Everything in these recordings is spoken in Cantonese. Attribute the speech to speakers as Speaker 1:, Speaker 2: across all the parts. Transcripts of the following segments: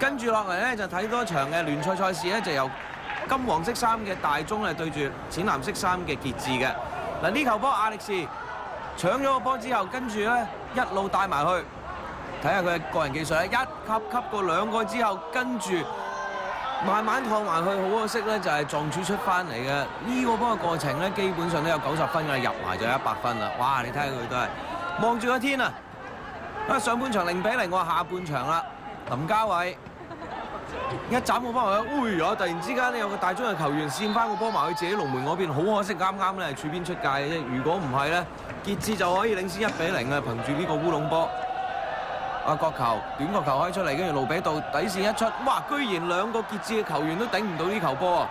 Speaker 1: 跟住落嚟咧就睇多場嘅聯賽賽事咧，就由金黃色衫嘅大鐘咧對住淺藍色衫嘅傑志嘅。嗱，呢球波亞力士搶咗個波之後，跟住咧一路帶埋去，睇下佢嘅個人技術咧，一級過兩個之後，跟住慢慢趟埋去。好可惜咧，就係撞柱出翻嚟嘅。呢個波嘅過程咧，基本上都有90分㗎，入埋就100分啦。哇！你睇下佢都係望住個天啊！上半場0-0，我話下半場啦，林家偉一斬個波埋去，哎呀！突然之間咧有個大鐘嘅球員跣翻個波埋去自己龍門嗰邊，好可惜啱啱咧係柱邊出界嘅啫。如果唔係咧，傑志就可以領先1-0啊！憑住呢個烏龍波，角球短角球開出嚟，跟住盧比道底線一出，哇！居然兩個傑志嘅球員都頂唔到呢球波啊！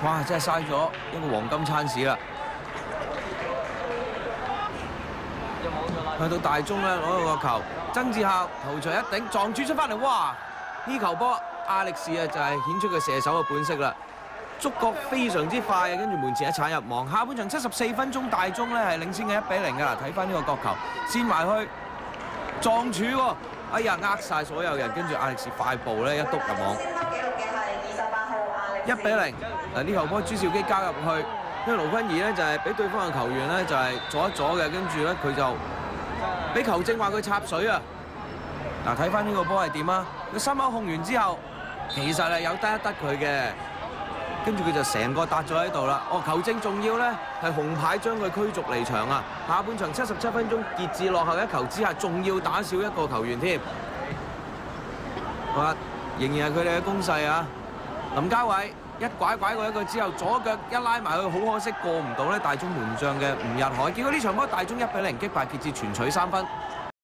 Speaker 1: 哇！真係嘥咗一個黃金餐市啦！去到大鐘咧攞到個球，曾志孝頭槌一頂撞柱出翻嚟，哇！呢球波亞力士啊就係顯出佢射手嘅本色啦，觸覺非常之快啊，跟住門前一鏟入網。下半場74分鐘，大鐘咧係領先嘅1-0㗎。睇翻呢個角球，先埋去撞柱喎，哎呀呃晒所有人，跟住亞力士快步咧一篤入網。1-0。嗱，呢球波朱兆基加入去，因為盧坤儀咧就係俾對方嘅球員咧就係阻一阻嘅，跟住咧佢就俾球證話佢插水啊！嗱，睇翻呢個波係點啊？佢心口控完之後，其實係有得一得佢嘅，跟住佢就成個搭咗喺度啦。哦，球證仲要咧係紅牌將佢驅逐離場啊！下半場77分鐘，傑志落後1球之下，仲要打少一個球員添。好啦，仍然係佢哋嘅攻勢啊！林家偉一拐過一個之後，左腳一拉埋去，好可惜過唔到咧大鐘門將嘅吳日海。結果呢場波大鐘1-0擊敗傑志，全取3分。